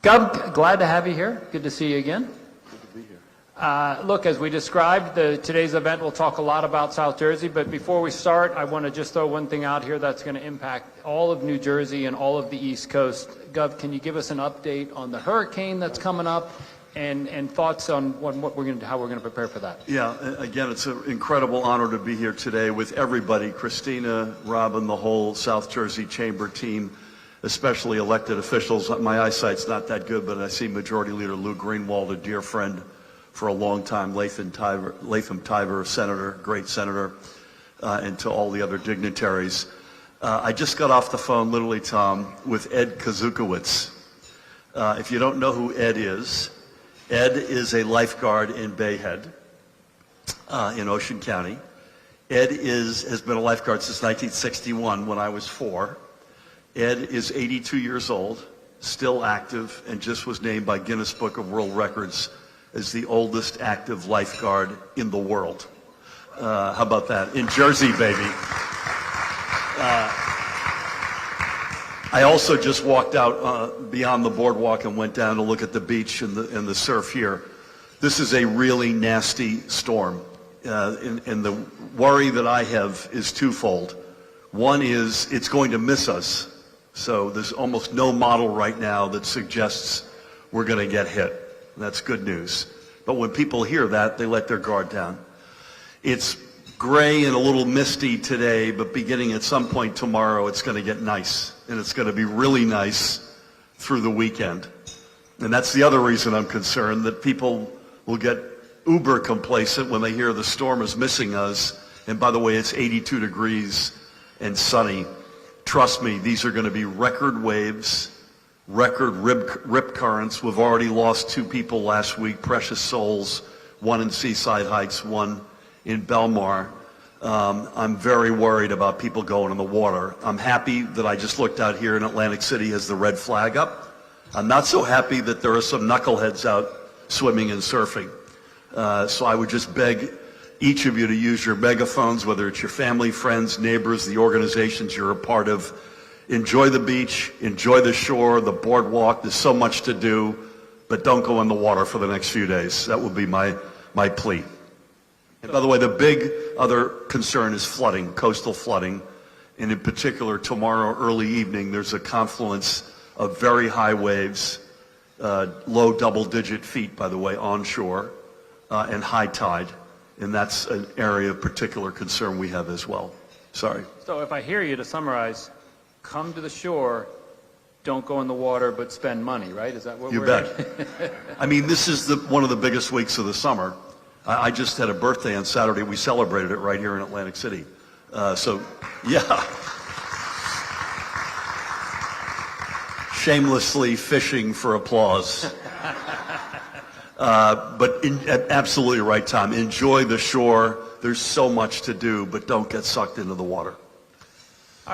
Gov, glad to have you here. Good to see you again. Good to be here. Look, as we described, today's event will talk a lot about South Jersey, but before we start, I want to just throw one thing out here that's going to impact all of New Jersey and all of the East Coast. Gov, can you give us an update on the hurricane that's coming up and thoughts on what we're going to, how we're going to prepare for that? Yeah, again, it's an incredible honor to be here today with everybody, Christina, Robin, the whole South Jersey Chamber team, especially elected officials. My eyesight's not that good, but I see Majority Leader Lou Greenwald, a dear friend for a long time, Latham Tiber, senator, great senator, and to all the other dignitaries. I just got off the phone, literally, Tom, with Ed Kazukowicz. If you don't know who Ed is a lifeguard in Bay Head, in Ocean County. Ed has been a lifeguard since 1961 when I was 4. Ed is 82 years old, still active, and just was named by Guinness Book of World Records as the oldest active lifeguard in the world. How about that? In Jersey, baby. I also just walked out beyond the boardwalk and went down to look at the beach and the surf here. This is a really nasty storm. And the worry that I have is twofold. One is it's going to miss us. So there's almost no model right now that suggests we're going to get hit. That's good news. But when people hear that, they let their guard down. It's gray and a little misty today, but beginning at some point tomorrow, it's going to get nice. And it's going to be really nice through the weekend. And that's the other reason I'm concerned, that people will get uber complacent when they hear the storm is missing us. And by the way, it's 82 degrees and sunny. Trust me, these are going to be record waves, record rip currents. We've already lost 2 people last week, precious souls, one in Seaside Heights, one in Belmar. I'm very worried about people going in the water. I'm happy that I just looked out here in Atlantic City has the red flag up. I'm not so happy that there are some knuckleheads out swimming and surfing. So I would just beg each of you to use your megaphones, whether it's your family, friends, neighbors, the organizations you're a part of. Enjoy the beach, enjoy the shore, the boardwalk. There's so much to do, but don't go in the water for the next few days. That would be my plea. And by the way, the big other concern is flooding, coastal flooding. And in particular, tomorrow early evening, there's a confluence of very high waves, low double-digit feet, by the way, onshore, and high tide. And that's an area of particular concern we have as well. Sorry. So if I hear you, to summarize, come to the shore, don't go in the water, but spend money, right? Is that what you bet. I mean, this is one of the biggest weeks of the summer. I just had a birthday on Saturday. We celebrated it right here in Atlantic City. So, yeah. Shamelessly fishing for applause. But absolutely right, Tom. Enjoy the shore. There's so much to do, but don't get sucked into the water.